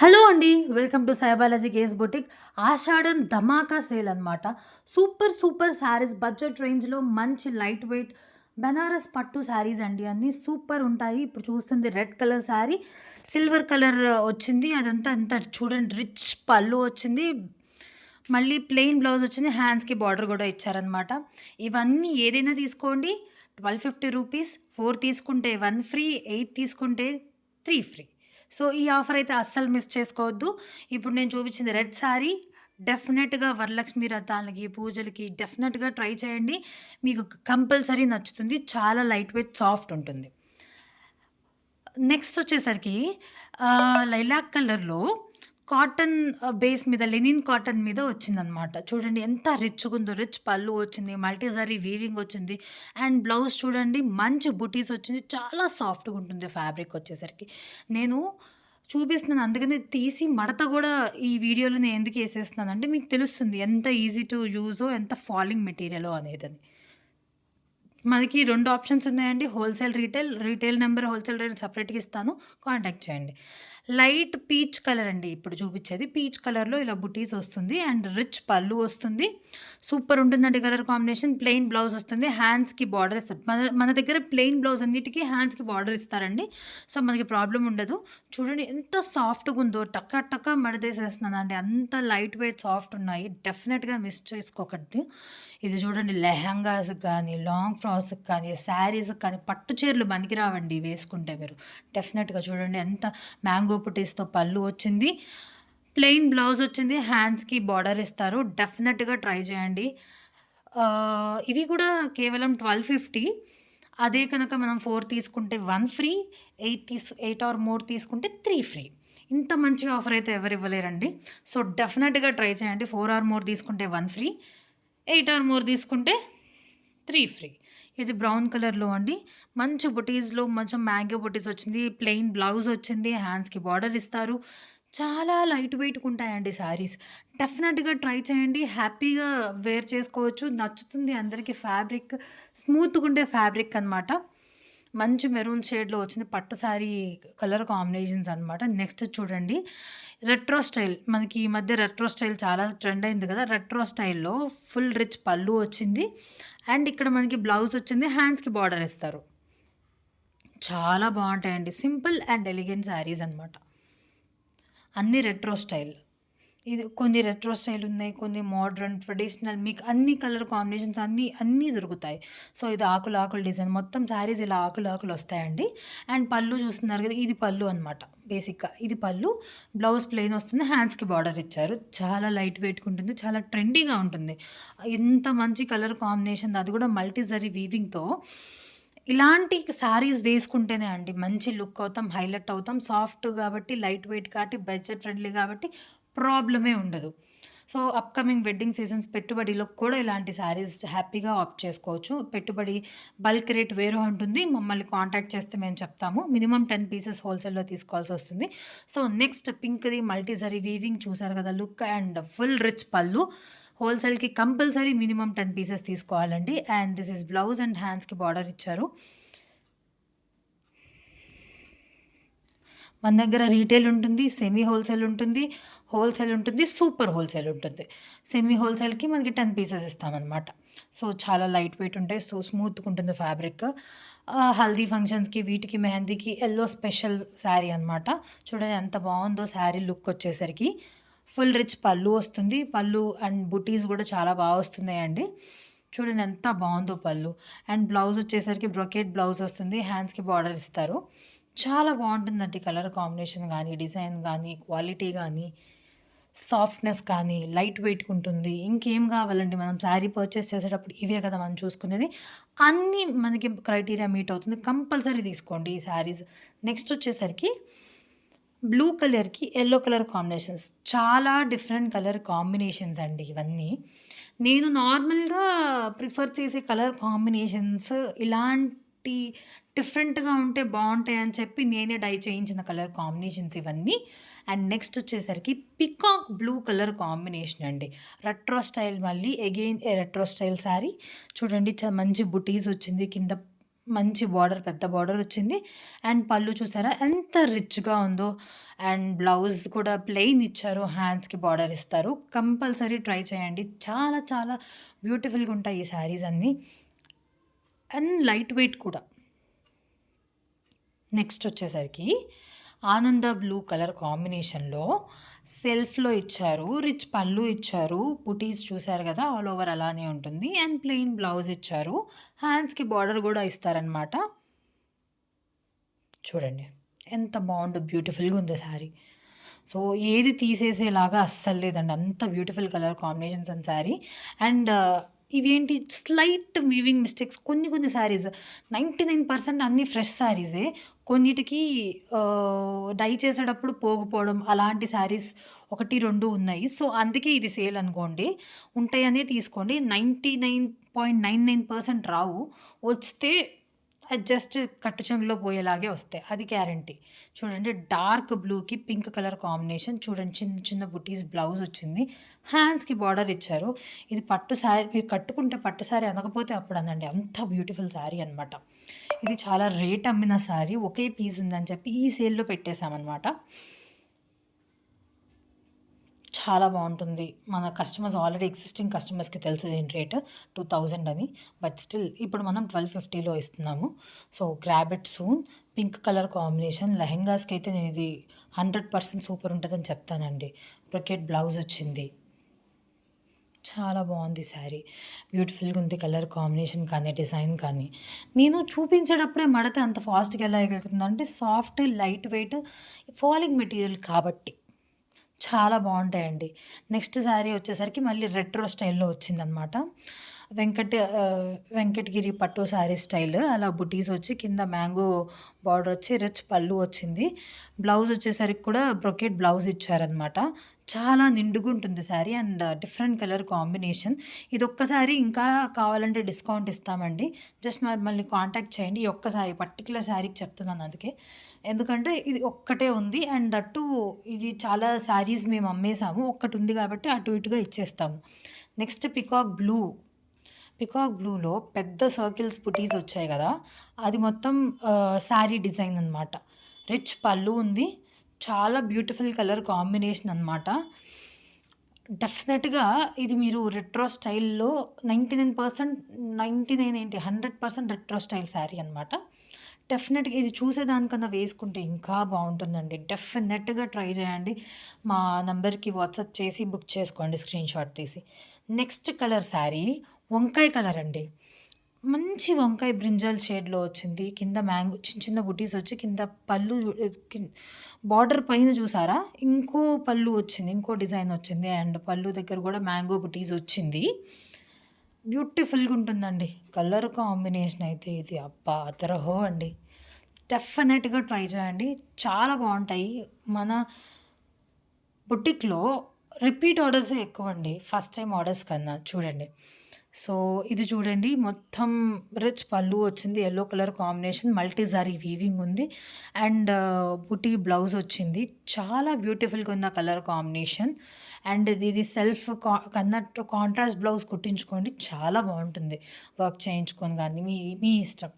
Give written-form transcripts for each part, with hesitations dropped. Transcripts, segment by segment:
Hello అండి. Welcome to Sai Balaji గేస్ boutique. Ashadham ధమాకా సేల్ అనమాట. సూపర్ సూపర్ శారీస్ బడ్జెట్ రేంజ్‌లో మంచి లైట్ వెయిట్ బనారస్ పట్టు శారీస్ అండి. అన్నీ సూపర్ ఉంటాయి. ఇప్పుడు చూస్తుంది red colour sari, silver colour వచ్చింది. అదంతా అంతా చూడండి రిచ్ పళ్ళు వచ్చింది. మళ్ళీ ప్లెయిన్ బ్లౌజ్ వచ్చింది. హ్యాండ్స్‌కి బార్డర్ కూడా ఇచ్చారనమాట. ఇవన్నీ ఏదైనా తీసుకోండి 1250 రూపీస్. 4 తీసుకుంటే 1 ఫ్రీ, 8 తీసుకుంటే 3 ఫ్రీ. సో, ఈ ఆఫర్ అయితే అస్సలు మిస్ చేసుకోవద్దు. ఇప్పుడు నేను చూపించింది రెడ్ శారీ డెఫినెట్‌గా వరలక్ష్మి వ్రతాలకి, పూజలకి డెఫినెట్‌గా ట్రై చేయండి. మీకు కంపల్సరీ నచ్చుతుంది. చాలా లైట్ వెయిట్ సాఫ్ట్ ఉంటుంది. నెక్స్ట్ వచ్చేసరికి లైలాక్ కలర్‌లో కాటన్ బేస్ మీద లెనిన్ కాటన్ మీద వచ్చిందనమాట. చూడండి ఎంత రిచ్‌గుందో. రిచ్ పళ్ళు వచ్చింది. మల్టీ జరీ వీవింగ్ వచ్చింది. అండ్ బ్లౌజ్ చూడండి మంచి బుటీస్ వచ్చింది. చాలా సాఫ్ట్‌గా ఉంటుంది ఫ్యాబ్రిక్ వచ్చేసరికి. నేను చూపిస్తున్నాను అందుకనే తీసి మడత గూడా ఈ వీడియోలో నేను ఎందుకు ఏసేస్తున్నానంటే మీకు తెలుస్తుంది ఎంత ఈజీ టు యూజో, ఎంత ఫాలింగ్ మెటీరియలో అనేదని. మనకి 2 ఆప్షన్స్ ఉన్నాయండి. Wholesale, retail. Retail number, wholesale rate సెపరేట్‌గా ఇస్తాను. కాంటాక్ట్ చేయండి. లైట్ పీచ్ కలర్ అండి ఇప్పుడు చూపిచ్చేది. పీచ్ కలర్‌లో ఇలా బుటీస్ వస్తుంది. అండ్ రిచ్ పళ్ళు వస్తుంది. సూపర్ ఉంటుందండి కలర్ కాంబినేషన్. ప్లెయిన్ బ్లౌజ్ వస్తుంది. హ్యాండ్స్‌కి బార్డర్ ఇస్తారు. మన మన దగ్గర ప్లెయిన్ బ్లౌజ్ అన్నిటికి హ్యాండ్స్‌కి బార్డర్ ఇస్తారండి. సో, మనకి ప్రాబ్లమ్ ఉండదు. చూడండి ఎంత సాఫ్ట్‌గా ఉందో. టక టక మడతేసేస్తున్నానండి. అంత లైట్ వెయిట్ సాఫ్ట్ ఉన్నాయి. డెఫినిట్‌గా మిస్ చేసుకోకండి. ఇది చూడండి లెహంగాస్‌కి కానీ, లాంగ్ ఫ్రాక్స్‌కి కానీ, శారీస్‌కి కానీ, పట్టు చీరలు పనికిరావండి వేసుకుంటే మీరు. డెఫినిట్‌గా చూడండి ఎంత మ్యాంగో బుటీస్‌తో పళ్ళు వచ్చింది. ప్లెయిన్ బ్లౌజ్ వచ్చింది. హ్యాండ్స్‌కి బార్డర్ ఇస్తారు. డెఫినిట్‌గా ట్రై చేయండి. ఇవి కూడా కేవలం 1250. అదే కనుక మనం 4 తీసుకుంటే 1 ఫ్రీ, 8 ఆర్ మోర్ తీసుకుంటే 3 ఫ్రీ. ఇంత మంచి ఆఫర్ అయితే ఎవరు ఇవ్వలేరండి. సో, డెఫినిట్‌గా ట్రై చేయండి. 4 ఆర్ మోర్ తీసుకుంటే 1 ఫ్రీ, 8 ఆర్ మోర్ తీసుకుంటే 3 ఫ్రీ. ఇది బ్రౌన్ కలర్‌లో అండి. మంచి బుటీస్‌లో మంచి మ్యాంగో బుటీస్ వచ్చింది. ప్లెయిన్ బ్లౌజ్ వచ్చింది. హ్యాండ్స్‌కి బార్డర్ ఇస్తారు. చాలా లైట్ వెయిట్‌గా ఉంటాయండి శారీస్. డెఫినిట్‌గా ట్రై చేయండి. హ్యాపీగా వేర్ చేసుకోవచ్చు. నచ్చుతుంది అందరికీ ఫ్యాబ్రిక్. స్మూత్‌గా ఉండే ఫ్యాబ్రిక్ అనమాట. మంచి మెరూన్ షేడ్‌లో వచ్చింది. పట్టు శారీ కలర్ కాంబినేషన్స్ అనమాట. నెక్స్ట్ చూడండి రెట్రో స్టైల్. మనకి ఈ మధ్య రెట్రో స్టైల్ చాలా ట్రెండ్ అయింది కదా! రెట్రో స్టైల్‌లో ఫుల్ రిచ్ పళ్ళు వచ్చింది. అండ్ ఇక్కడ మనకి బ్లౌజ్ వచ్చింది. హ్యాండ్స్‌కి బార్డర్ ఇస్తారు. చాలా బావుంటాయండి. సింపుల్ అండ్ ఎలిగెంట్ శారీస్ అనమాట. అన్నీ రెట్రో స్టైల్. ఇది కొన్ని రెట్రో స్టైల్ ఉన్నాయి. కొన్ని మోడ్రన్, ట్రెడిషనల్ మీకు అన్ని కలర్ కాంబినేషన్స్ అన్నీ దొరుకుతాయి. సో, ఇది ఆకులు ఆకులు డిజైన్ మొత్తం శారీస్ ఇలా ఆకులు ఆకులు వస్తాయండి. అండ్ పళ్ళు చూస్తున్నారు కదా! ఇది పళ్ళు అనమాట బేసిక్‌గా. ఇది పళ్ళు. బ్లౌజ్ ప్లెయిన్ వస్తుంది. హ్యాండ్స్‌కి బార్డర్ ఇచ్చారు. చాలా లైట్ వెయిట్‌గా ఉంటుంది. చాలా ట్రెండీగా ఉంటుంది. ఎంత మంచి కలర్ కాంబినేషన్ అది కూడా మల్టీ జరీ వీవింగ్‌తో. ఇలాంటి శారీస్ వేసుకుంటేనే అండి మంచి లుక్ అవుతాం, హైలైట్ అవుతాం. సాఫ్ట్ కాబట్టి, లైట్ వెయిట్ కాబట్టి, బడ్జెట్ ఫ్రెండ్లీ కాబట్టి ప్రాబ్లమే ఉండదు. సో, అప్‌కమింగ్ వెడ్డింగ్ సీజన్స్ పెట్టుబడిలో కూడా ఇలాంటి శారీస్ హ్యాపీగా ఆప్ట్ చేసుకోవచ్చు. పెట్టుబడి బల్క్ రేట్ వేరే ఉంటుంది. మమ్మల్ని కాంటాక్ట్ చేస్తే మేము చెప్తాము. మినిమమ్ 10 పీసెస్ హోల్‌సేల్‌లో తీసుకోవాల్సొస్తుంది. సో, నెక్స్ట్ పింక్‌ది మల్టీ జరీ వీవింగ్ చూసారు కదా! లుక్ అండ్ ఫుల్ రిచ్ పళ్ళు. హోల్‌సేల్‌కి కంపల్సరీ మినిమమ్ 10 పీసెస్ తీసుకోవాలండి. And this is blouse and హ్యాండ్స్‌కి బార్డర్ ఇచ్చారు. మన దగ్గర రీటైల్ ఉంటుంది, సెమీ హోల్‌సేల్ ఉంటుంది, హోల్‌సేల్ ఉంటుంది, సూపర్ హోల్‌సేల్ ఉంటుంది. సెమీ హోల్‌సేల్‌కి మనకి 10 పీసెస్ ఇస్తామనమాట. సో, చాలా లైట్ వెయిట్ ఉంటాయి. సో, స్మూత్‌గా ఉంటుంది ఫ్యాబ్రిక్. హల్దీ ఫంక్షన్స్‌కి, వీటికి మెహందీకి యెల్లో స్పెషల్ శారీ అనమాట. చూడండి ఎంత బావుందో శారీ లుక్ వచ్చేసరికి. ఫుల్ రిచ్ పళ్ళు వస్తుంది. పళ్ళు అండ్ బుటీస్ కూడా చాలా బా వస్తున్నాయండి. చూడండి ఎంత బావుందో పళ్ళు. అండ్ బ్లౌజ్ వచ్చేసరికి బ్రొకేట్ బ్లౌజ్ వస్తుంది. హ్యాండ్స్‌కి బార్డర్ ఇస్తారు. చాలా బావుంటుందండి కలర్ కాంబినేషన్ గానీ, డిజైన్ గానీ, క్వాలిటీ గానీ, సాఫ్ట్‌నెస్ కానీ, లైట్ వెయిట్‌గా ఉంటుంది. ఇంకేం కావాలండి మనం శారీ పర్చేస్ చేసేటప్పుడు ఇవే కదా మనం చూసుకునేది. అన్నీ మనకి క్రైటీరియా మీట్ అవుతుంది. కంపల్సరీ తీసుకోండి ఈ శారీస్. నెక్స్ట్ వచ్చేసరికి బ్లూ కలర్‌కి యెల్లో కలర్ కాంబినేషన్స్. చాలా డిఫరెంట్ కలర్ కాంబినేషన్స్ అండి ఇవన్నీ. నేను నార్మల్‌గా ప్రిఫర్ చేసే కలర్ కాంబినేషన్స్ ఇలాంటి డిఫరెంట్‌గా ఉంటే బావుంటాయని చెప్పి నేనే డై చేయించిన కలర్ కాంబినేషన్స్ ఇవన్నీ. అండ్ నెక్స్ట్ వచ్చేసరికి పీకాక్ బ్లూ కలర్ కాంబినేషన్ అండి. రెట్రో స్టైల్ మళ్ళీ అగైన్ రెట్రో స్టైల్ శారీ. చూడండి మంచి బుటీస్ వచ్చింది. కింద మంచి బార్డర్, పెద్ద బార్డర్ వచ్చింది. అండ్ పళ్ళు చూసారా ఎంత రిచ్‌గా ఉందో. అండ్ బ్లౌజ్ కూడా ప్లెయిన్ ఇచ్చారు. హ్యాండ్స్‌కి బార్డర్ ఇస్తారు. కంపల్సరీ ట్రై చేయండి. చాలా చాలా బ్యూటిఫుల్‌గా ఉంటాయి ఈ శారీస్ అన్నీ. అండ్ లైట్ వెయిట్ కూడా. నెక్స్ట్ వచ్చేసరికి ఆనంద బ్లూ కలర్ కాంబినేషన్‌లో సెల్ఫ్‌లో ఇచ్చారు. రిచ్ పళ్ళు ఇచ్చారు. బుటీస్ చూసారు కదా! ఆల్ ఓవర్ అలానే ఉంటుంది. అండ్ ప్లెయిన్ బ్లౌజ్ ఇచ్చారు. హ్యాండ్స్‌కి బార్డర్ కూడా ఇస్తారనమాట. చూడండి ఎంత బావుందో, బ్యూటిఫుల్‌గా ఉంది శారీ. సో, ఏది తీసేసేలాగా అస్సలు లేదండి. అంత beautiful colour combinations and sari. And ఇవేంటి స్లైట్ వీవింగ్ మిస్టేక్స్ కొన్ని కొన్ని శారీస్ 99% అన్నీ ఫ్రెష్ శారీసే. కొన్నిటికి డై చేసేటప్పుడు పోగుపోవడం అలాంటి శారీస్ 1, 2 ఉన్నాయి. సో, అందుకే ఇది సేల్ అనుకోండి. ఉంటాయనే తీసుకోండి. 99.99% రావు. వస్తే అది జస్ట్ కట్టు చెంగులో పోయేలాగే వస్తాయి. అది గ్యారంటీ. చూడండి డార్క్ బ్లూకి పింక్ కలర్ కాంబినేషన్. చూడండి చిన్న చిన్న బుటీస్ బ్లౌజ్ వచ్చింది. హ్యాండ్స్‌కి బార్డర్ ఇచ్చారు. ఇది పట్టు శారీ, మీరు కట్టుకుంటే పట్టు శారీ అనకపోతే అప్పుడు అనండి. అంత బ్యూటిఫుల్ శారీ అనమాట. ఇది చాలా రేట్ అమ్మిన శారీ. ఒకే పీస్ ఉందని చెప్పి ఈ సేల్‌లో పెట్టేసామనమాట. చాలా బావుంటుంది. మన కస్టమర్స్ ఆల్రెడీ ఎగ్జిస్టింగ్ కస్టమర్స్‌కి తెలుసు దీని రేట్ 2000 అని. బట్ స్టిల్ ఇప్పుడు మనం 1250లో ఇస్తున్నాము. So, grab it soon. Pink colour combination లెహెంగాస్‌కైతే నేను ఇది 100% సూపర్ ఉంటదని చెప్తానండి. బ్రొకెట్ బ్లౌజ్ వచ్చింది. చాలా బావుంది శారీ. బ్యూటిఫుల్‌గా ఉంది కలర్ కాంబినేషన్ కానీ, డిజైన్ కానీ. నేను చూపించేటప్పుడే మడత అంత ఫాస్ట్‌గా ఎలా ఎగురుతుందంటే soft, light weight, falling material కాబట్టి. చాలా బావుంటాయండి. నెక్స్ట్ శారీ వచ్చేసరికి మళ్ళీ రెట్రో స్టైల్‌లో వచ్చిందనమాట. వెంకటగిరి పట్టు శారీ స్టైల్. అలా బుటీస్ వచ్చి కింద మ్యాంగో బార్డర్ వచ్చి రిచ్ పళ్ళు వచ్చింది. బ్లౌజ్ వచ్చేసరికి కూడా బ్రొకెట్ బ్లౌజ్ ఇచ్చారనమాట. చాలా నిండుగుంటుంది sari and different colour combination. ఇదొక్కసారి ఇంకా కావాలంటే డిస్కౌంట్ ఇస్తామండి. జస్ట్ మమ్మల్ని కాంటాక్ట్ చేయండి. ఈ ఒక్క శారీ పర్టిక్యులర్ శారీకి చెప్తున్నాను అందుకే. ఎందుకంటే ఇది ఒక్కటే ఉంది. అండ్ దట్టు ఇవి చాలా శారీస్ మేము అమ్మేసాము. ఒక్కటుంది కాబట్టి అటు ఇటుగా ఇచ్చేస్తాము. నెక్స్ట్ పికాక్ బ్లూలో పెద్ద సర్కిల్స్ బుటీస్ వచ్చాయి కదా! అది మొత్తం శారీ డిజైన్ అనమాట. రిచ్ పళ్ళు ఉంది. చాలా బ్యూటిఫుల్ కలర్ కాంబినేషన్ అనమాట. డెఫినెట్‌గా ఇది మీరు రెట్రో స్టైల్‌లో 99% 99 ఏంటి 100% రెట్రో స్టైల్ శారీ అనమాట. డెఫినెట్‌గా ఇది చూసేదానికన్నా వేసుకుంటే ఇంకా బావుంటుందండి. డెఫినెట్‌గా ట్రై చేయండి. మా నంబర్‌కి వాట్సాప్ చేసి బుక్ చేసుకోండి స్క్రీన్‌షాట్ తీసి. నెక్స్ట్ కలర్ శారీ వంకాయ కలర్ అండి. మంచి వంకాయ బ్రింజాల్ షేడ్‌లో వచ్చింది. కింద మ్యాంగో చిన్న చిన్న బుటీస్ వచ్చి కింద పళ్ళు బార్డర్ పైన చూసారా? ఇంకో పళ్ళు వచ్చింది. ఇంకో డిజైన్ వచ్చింది. అండ్ పళ్ళు దగ్గర కూడా మ్యాంగో బుటీస్ వచ్చింది. బ్యూటిఫుల్‌గా ఉంటుందండి. కలర్ కాంబినేషన్ అయితే ఇది అబ్బా! అదరహో అండి. డెఫినెట్‌గా ట్రై చేయండి. చాలా బావుంటాయి. మన బుటిక్‌లో రిపీట్ ఆర్డర్సే ఎక్కువండి. ఫస్ట్ టైమ్ ఆర్డర్స్ కన్నా. చూడండి. సో, ఇది చూడండి మొత్తం రిచ్ పళ్ళు వచ్చింది. Yellow colour combination multi zari weaving ఉంది. అండ్ బుటీ బ్లౌజ్ వచ్చింది. చాలా బ్యూటిఫుల్‌గా ఉంది ఆ కలర్ కాంబినేషన్. అండ్ ఇది సెల్ఫ్ కన్నట్టు కాంట్రాస్ట్ బ్లౌజ్ కుట్టించుకోండి. చాలా బావుంటుంది. వర్క్ చేయించుకొని గాని మీ మీ ఇష్టం.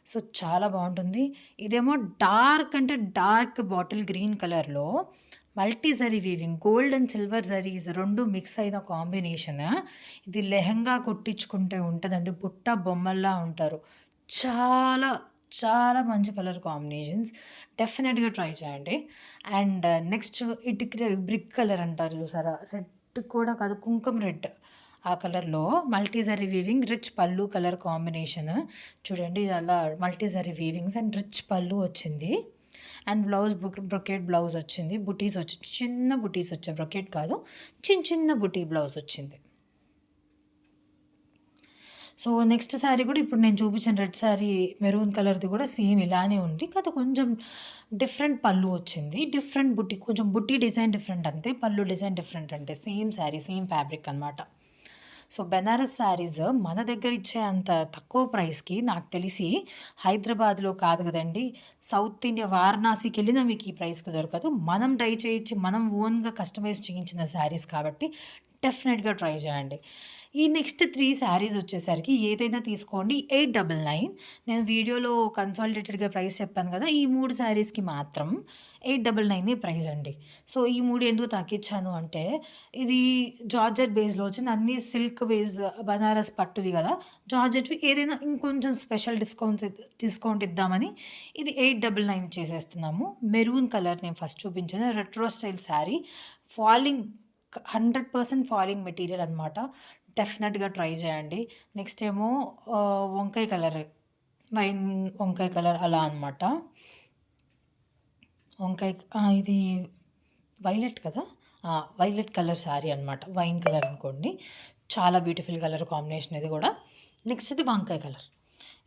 సో, చాలా బావుంటుంది. ఇదేమో డార్క్ అంటే డార్క్ బాటిల్ గ్రీన్ కలర్‌లో multi zari weaving gold and silver zaris 2 mix అయిన కాంబినేషన్. ఇది లెహెంగా కుట్టించుకుంటే ఉంటదండి. బుట్ట బొమ్మల్లా ఉంటారు. చాలా, చాలా మంచి కలర్ కాంబినేషన్స్. డెఫినిట్‌గా ట్రై చేయండి. అండ్ నెక్స్ట్ బ్రిక్ కలర్ అంటారు చూసారా? రెడ్ కూడా కాదు కుంకుమ రెడ్. ఆ కలర్‌లో మల్టీ జరీ వీవింగ్ రిచ్ పళ్ళు కలర్ కాంబినేషన్. చూడండి అలా మల్టీ జరీ వీవింగ్స్ అండ్ రిచ్ పళ్ళు వచ్చింది. అండ్ బ్లౌజ్ బ్రొకెట్ బ్లౌజ్ వచ్చింది. బుటీస్ వచ్చి చిన్న బుటీస్ వచ్చాయి. బ్రొకెట్ కాదు. చిన్న బుటీ బ్లౌజ్ వచ్చింది. సో, నెక్స్ట్ శారీ కూడా ఇప్పుడు నేను చూపించిన రెడ్ శారీ మెరూన్ కలర్‌ది కూడా సేమ్ ఇలానే ఉంది. కాతే కొంచెం డిఫరెంట్ పళ్ళు వచ్చింది. డిఫరెంట్ బుటీ కొంచెం బుటీ డిజైన్ డిఫరెంట్ అంతే. పళ్ళు డిజైన్ డిఫరెంట్ అంతే. సేమ్ శారీ సేమ్ ఫ్యాబ్రిక్ అనమాట. సో, బెనారస్ శారీస్ మన దగ్గర ఇచ్చే అంత తక్కువ ప్రైస్‌కి నాకు తెలిసి హైదరాబాద్‌లో కాదు కదండీ! సౌత్ ఇండియా వారణాసికెళ్ళినా మీకు ఈ ప్రైస్‌కి దొరకదు. మనం డై చేయించి మనం ఓన్‌గా కస్టమైజ్ చేయించిన శారీస్ కాబట్టి డెఫినెట్‌గా ట్రై చేయండి. ఈ నెక్స్ట్ 3 శారీస్ వచ్చేసరికి ఏదైనా తీసుకోండి 899. నేను వీడియోలో కన్సాలిడేటెడ్‌గా ప్రైస్ చెప్పాను కదా! ఈ 3 శారీస్‌కి మాత్రం 899 ప్రైస్ అండి. సో, ఈ 3 ఎందుకు తగ్గించాను అంటే, ఇది జార్జెట్ బేస్‌లో వచ్చింది. అన్నీ సిల్క్ బేస్ బనారస్ పట్టువి కదా! జార్జెట్‌వి ఏదైనా ఇంకొంచెం స్పెషల్ డిస్కౌంట్ ఇద్దామని ఇది 899 చేసేస్తున్నాము. మెరూన్ కలర్ నేను ఫస్ట్ చూపించాను. Retro style sari. Falling 100% falling material అనమాట. డెఫినెట్‌గా ట్రై చేయండి. నెక్స్ట్ ఏమో వంకాయ కలర్, వైన్ వంకాయ కలర్ అలా అనమాట. ఇది వైలెట్ కదా! వైలెట్ కలర్ శారీ అనమాట. వైన్ కలర్ అనుకోండి. చాలా బ్యూటిఫుల్ కలర్ కాంబినేషన్ ఇది కూడా. నెక్స్ట్ ఇది వంకాయ కలర్.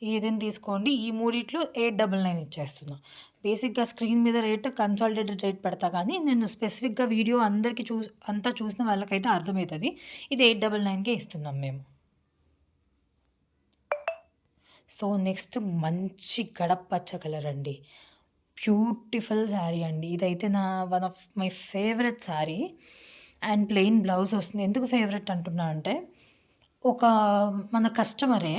ఏదైనా తీసుకోండి. ఈ మూడిట్లో 899 ఇచ్చేస్తున్నా. బేసిక్‌గా స్క్రీన్ మీద రేట్ కన్సాలిడేటెడ్ రేట్ పెడతా కానీ, నేను స్పెసిఫిక్‌గా వీడియో అందరికి అంతా చూసిన వాళ్ళకైతే అర్థమైతది. ఇది 899కే ఇస్తున్నాం మేము. సో, నెక్స్ట్ మంచి గడపచ్చ కలర్ అండి. బ్యూటిఫుల్ శారీ అండి. ఇదైతే one of my favourite sari. And plain blouse వస్తుంది. ఎందుకు ఫేవరెట్ అంటున్నా అంటే, ఒక మన కస్టమరే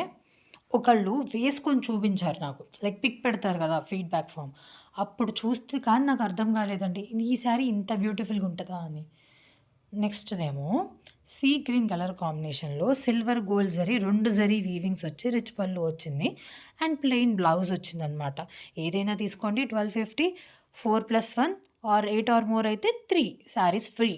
ఒకళ్ళు వేసుకొని చూపించారు నాకు. లైక్ పిక్ పెడతారు కదా! Feedback form. అప్పుడు చూస్తే కానీ నాకు అర్థం కాలేదండి. ఈ శారీ ఇంత బ్యూటిఫుల్‌గా ఉంటదా అని. నెక్స్ట్‌దేమో సీ గ్రీన్ కలర్ కాంబినేషన్‌లో సిల్వర్ గోల్డ్ జరీ 2 జరీ వీవింగ్స్ వచ్చి రిచ్ పళ్ళు వచ్చింది. అండ్ ప్లెయిన్ బ్లౌజ్ వచ్చిందనమాట. ఏదైనా తీసుకోండి 1250, 4+1 ఆర్ 8 ఆర్ మోర్ అయితే 3 శారీస్ ఫ్రీ.